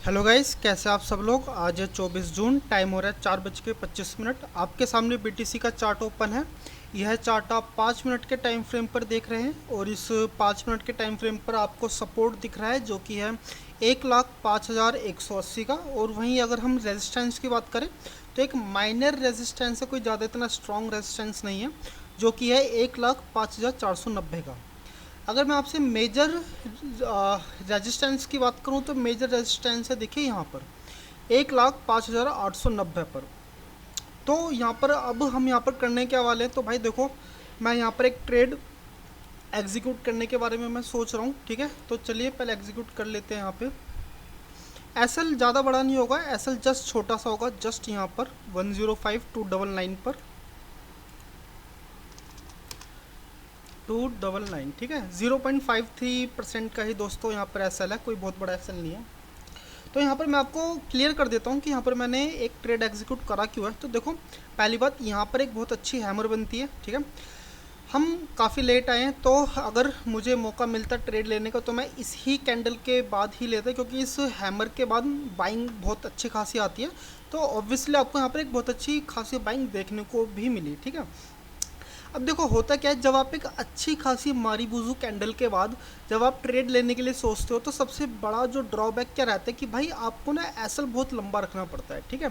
Hello guys, कैसे आप सब लोग। आज है 24 जून, टाइम हो रहा है 4:25। आपके सामने बीटीसी का चार्ट ओपन है। यह चार्ट आप 5 मिनट के टाइम फ्रेम पर देख रहे हैं और इस 5 मिनट के टाइम फ्रेम पर आपको सपोर्ट दिख रहा है जो कि है 1,05,180 का। और वहीं अगर हम रेजिस्टेंस की बात करें तो एक माइनर रेजिस्टेंस है, कोई ज़्यादा इतना स्ट्रॉन्ग रेजिस्टेंस नहीं है, जो कि है 1,05,490 का। अगर मैं आपसे मेजर रेजिस्टेंस की बात करूं तो मेजर रेजिस्टेंस है, देखिए यहाँ पर 1,05,890 पर। तो यहाँ पर अब हम यहाँ पर करने के वाले हैं, तो भाई देखो, मैं यहाँ पर एक ट्रेड एग्जीक्यूट करने के बारे में मैं सोच रहा हूँ। ठीक है, तो चलिए पहले एग्जीक्यूट कर लेते हैं। यहाँ पे एसएल ज़्यादा बड़ा नहीं होगा, एसएल जस्ट छोटा सा होगा, जस्ट यहाँ पर 105,299 पर 299। ठीक है, 0.53% का ही दोस्तों यहाँ पर एसएल है, कोई बहुत बड़ा एसएल नहीं है। तो यहाँ पर मैं आपको क्लियर कर देता हूँ कि यहाँ पर मैंने एक ट्रेड एग्जीक्यूट करा क्यों है। तो देखो, पहली बात, यहाँ पर एक बहुत अच्छी हैमर बनती है। ठीक है, हम काफ़ी लेट आए हैं, तो अगर मुझे मौका मिलता ट्रेड लेने का तो मैं इस ही कैंडल के बाद ही लेता, क्योंकि इस हैमर के बाद बाइंग बहुत अच्छी खासी आती है। तो ऑब्वियसली आपको यहाँ पर एक बहुत अच्छी खासी बाइंग देखने को भी मिली। ठीक है, अब देखो होता क्या है, जब आप एक अच्छी खासी मारी बुजू कैंडल के बाद जब आप ट्रेड लेने के लिए सोचते हो तो सबसे बड़ा जो ड्रॉबैक क्या रहता है कि भाई आपको ना एसएल बहुत लंबा रखना पड़ता है। ठीक है,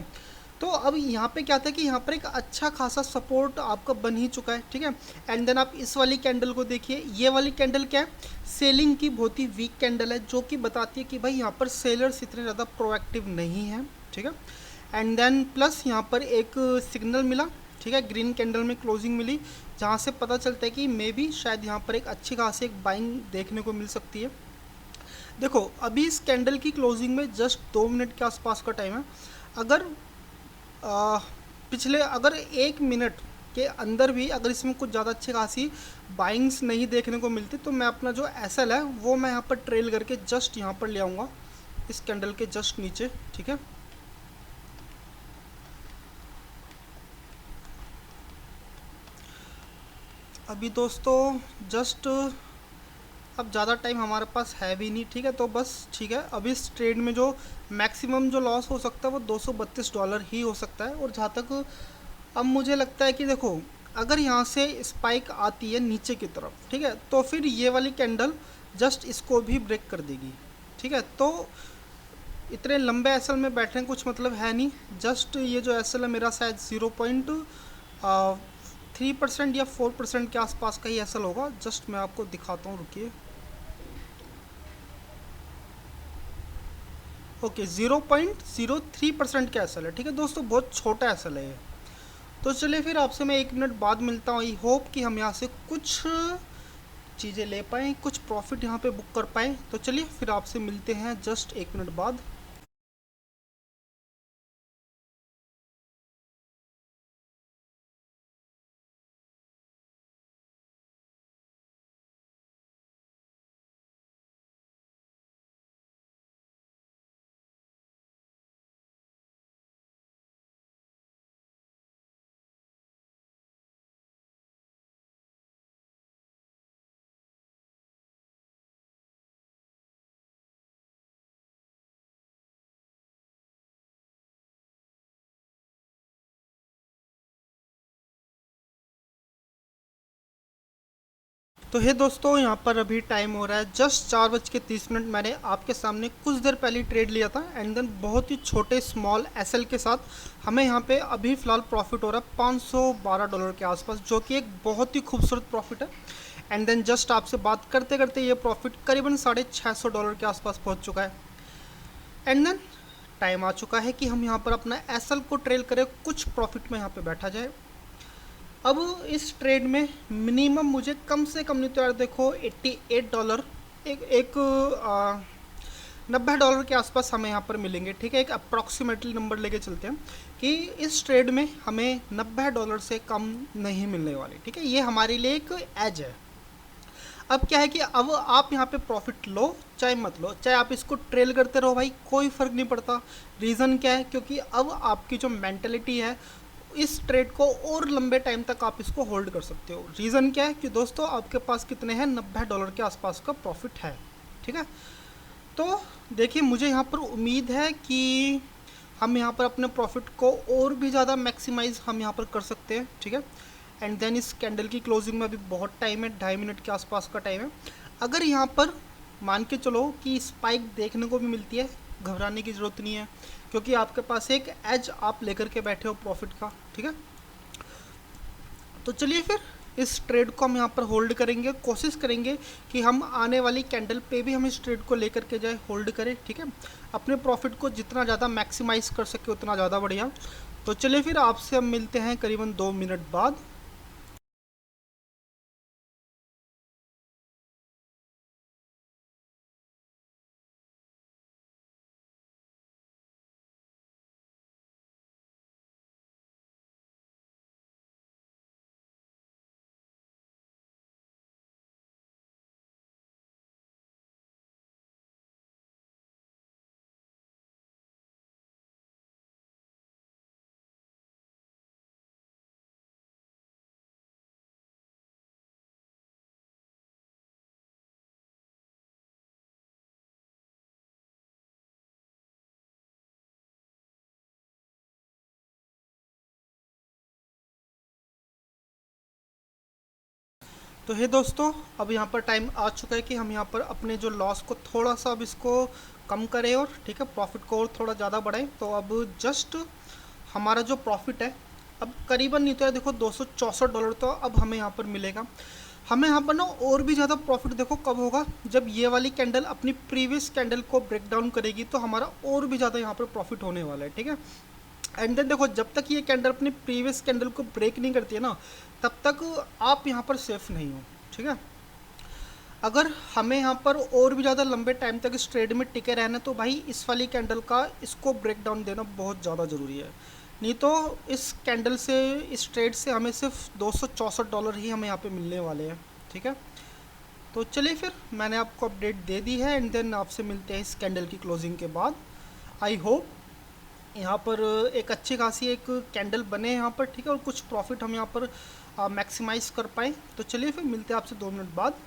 तो अब यहाँ पे क्या था कि यहाँ पर एक अच्छा खासा सपोर्ट आपका बन ही चुका है। ठीक है, एंड देन आप इस वाली कैंडल को देखिए, ये वाली कैंडल क्या है, सेलिंग की बहुत ही वीक कैंडल है, जो कि बताती है कि भाई यहाँ पर सेलर्स इतने ज़्यादा प्रोएक्टिव नहीं हैं। ठीक है, एंड देन प्लस यहाँ पर एक सिग्नल मिला। ठीक है, ग्रीन कैंडल में क्लोजिंग मिली, जहाँ से पता चलता है कि मे बी शायद यहाँ पर एक अच्छी खासी एक बाइंग देखने को मिल सकती है। देखो, अभी इस कैंडल की क्लोजिंग में जस्ट 2 मिनट के आसपास का टाइम है। अगर आ, पिछले अगर 1 मिनट के अंदर भी अगर इसमें कुछ ज़्यादा अच्छी खासी बाइंग्स नहीं देखने को मिलती तो मैं अपना जो एसएल है वो मैं यहाँ पर ट्रेल करके जस्ट यहाँ पर ले आऊँगा, इस कैंडल के जस्ट नीचे। ठीक है, अभी दोस्तों जस्ट अब ज़्यादा टाइम हमारे पास है भी नहीं। ठीक है, तो बस ठीक है, अभी इस ट्रेड में जो मैक्सिमम जो लॉस हो सकता है वो $232 ही हो सकता है। और जहाँ तक अब मुझे लगता है कि देखो, अगर यहाँ से स्पाइक आती है नीचे की तरफ, ठीक है, तो फिर ये वाली कैंडल जस्ट इसको भी ब्रेक कर देगी। ठीक है, तो इतने लंबे एसएल में बैठने कुछ मतलब है नहीं। जस्ट ये जो एसएल है मेरा शायद 0.3% या 4% के आसपास का ही एसएल होगा। जस्ट मैं आपको दिखाता हूँ, रुकिए। ओके, 0.03% का एसएल है। ठीक है दोस्तों, बहुत छोटा एसएल है ये। तो चलिए फिर आपसे मैं 1 मिनट बाद मिलता हूँ। आई होप कि हम यहाँ से कुछ चीज़ें ले पाएँ, कुछ प्रॉफिट यहाँ पे बुक कर पाएँ। तो चलिए फिर आपसे मिलते हैं जस्ट 1 मिनट बाद। तो हे दोस्तों, यहाँ पर अभी टाइम हो रहा है जस्ट 4:30। मैंने आपके सामने कुछ देर पहले ट्रेड लिया था, एंड देन बहुत ही छोटे स्मॉल एसएल के साथ हमें यहाँ पे अभी फ़िलहाल प्रॉफिट हो रहा है $512 के आसपास, जो कि एक बहुत ही खूबसूरत प्रॉफिट है। एंड देन जस्ट आपसे बात करते करते ये प्रॉफिट करीबन $650 के आसपास पहुँच चुका है। एंड देन टाइम आ चुका है कि हम यहाँ पर अपना एसएल को ट्रेल करें, कुछ प्रॉफिट में यहाँ पर बैठा जाए। अब इस ट्रेड में मिनिमम मुझे कम से कम नहीं तो यार देखो $88 एक $90 के आसपास हमें यहाँ पर मिलेंगे। ठीक है, एक अप्रॉक्सीमेटली नंबर लेके चलते हैं कि इस ट्रेड में हमें $90 से कम नहीं मिलने वाले। ठीक है, ये हमारे लिए एक एज है। अब क्या है कि अब आप यहाँ पे प्रॉफिट लो चाहे मत लो, चाहे आप इसको ट्रेल करते रहो, भाई कोई फ़र्क नहीं पड़ता। रीज़न क्या है, क्योंकि अब आपकी जो मेंटलिटी है, इस ट्रेड को और लंबे टाइम तक आप इसको होल्ड कर सकते हो। रीज़न क्या है कि दोस्तों आपके पास कितने हैं, $90 के आसपास का प्रॉफिट है। ठीक है, तो देखिए मुझे यहाँ पर उम्मीद है कि हम यहाँ पर अपने प्रॉफिट को और भी ज़्यादा मैक्सिमाइज हम यहाँ पर कर सकते हैं, ठीक है। एंड देन इस कैंडल की क्लोजिंग में अभी बहुत टाइम है, 2.5 मिनट के आसपास का टाइम है। अगर यहाँ पर मान के चलो कि स्पाइक देखने को भी मिलती है, घबराने की ज़रूरत नहीं है, क्योंकि आपके पास एक एज आप लेकर के बैठे हो प्रॉफिट का, ठीक है। तो चलिए फिर इस ट्रेड को हम यहाँ पर होल्ड करेंगे, कोशिश करेंगे कि हम आने वाली कैंडल पे भी हम इस ट्रेड को लेकर के जाए, होल्ड करें, ठीक है। अपने प्रॉफिट को जितना ज़्यादा मैक्सिमाइज कर सके उतना ज़्यादा बढ़िया। तो चलिए फिर आपसे हम मिलते हैं करीबन 2 मिनट बाद। तो हे दोस्तों, अब यहाँ पर टाइम आ चुका है कि हम यहाँ पर अपने जो लॉस को थोड़ा सा अब इसको कम करें और ठीक है प्रॉफिट को और थोड़ा ज़्यादा बढ़ाएं। तो अब जस्ट हमारा जो प्रॉफिट है अब करीबन नहीं तो है, देखो $264 तो अब हमें यहाँ पर मिलेगा। हमें यहाँ पर ना और भी ज़्यादा प्रॉफिट देखो कब होगा, जब ये वाली कैंडल अपनी प्रीवियस कैंडल को ब्रेक डाउन करेगी, तो हमारा और भी ज़्यादा यहाँ पर प्रॉफिट होने वाला है, ठीक है। एंड देन देखो जब तक ये कैंडल अपनी प्रीवियस कैंडल को ब्रेक नहीं करती है ना, तब तक आप यहाँ पर सेफ नहीं हो, ठीक है। अगर हमें यहाँ पर और भी ज़्यादा लंबे टाइम तक इस ट्रेड में टिके रहना तो भाई इस वाली कैंडल का इसको ब्रेक डाउन देना बहुत ज़्यादा ज़रूरी है। नहीं तो इस कैंडल से, इस ट्रेड से हमें सिर्फ $264 ही हमें यहाँ पे मिलने वाले हैं, ठीक है। तो चलिए फिर मैंने आपको अपडेट दे दी है एंड देन आपसे मिलते हैं इस कैंडल की क्लोजिंग के बाद। आई होप यहाँ पर एक अच्छी खासी एक कैंडल बने यहाँ पर, ठीक है, और कुछ प्रॉफिट हम यहाँ पर मैक्सिमाइज कर पाएँ। तो चलिए फिर मिलते हैं आपसे 2 मिनट बाद।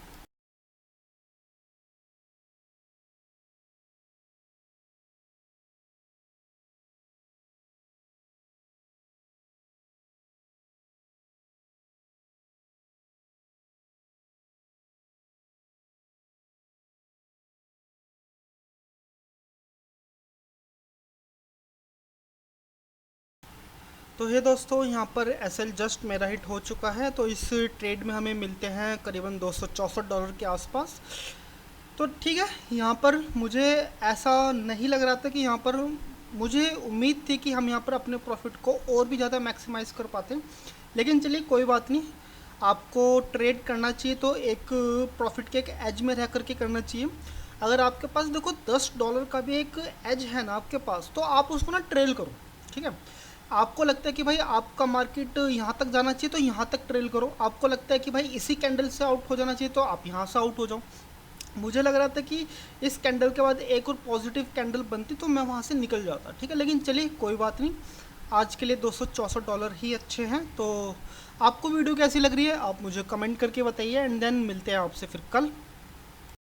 तो ये दोस्तों यहाँ पर एस एल जस्ट मेरा हिट हो चुका है। तो इस ट्रेड में हमें मिलते हैं करीबन $264 के आसपास। तो ठीक है, यहाँ पर मुझे ऐसा नहीं लग रहा था कि यहाँ पर, मुझे उम्मीद थी कि हम यहाँ पर अपने प्रॉफिट को और भी ज़्यादा मैक्सिमाइज कर पाते हैं, लेकिन चलिए कोई बात नहीं। आपको ट्रेड करना चाहिए तो एक प्रॉफिट के एक एज में रह करके करना चाहिए। अगर आपके पास देखो $10 का भी एक एज है ना आपके पास, तो आप उसको ना ट्रेल करो, ठीक है। आपको लगता है कि भाई आपका मार्केट यहाँ तक जाना चाहिए तो यहाँ तक ट्रेल करो। आपको लगता है कि भाई इसी कैंडल से आउट हो जाना चाहिए तो आप यहाँ से आउट हो जाओ। मुझे लग रहा था कि इस कैंडल के बाद एक और पॉजिटिव कैंडल बनती तो मैं वहाँ से निकल जाता, ठीक है। लेकिन चलिए कोई बात नहीं, आज के लिए $264 ही अच्छे हैं। तो आपको वीडियो कैसी लग रही है आप मुझे कमेंट करके बताइए एंड देन मिलते हैं आपसे फिर कल।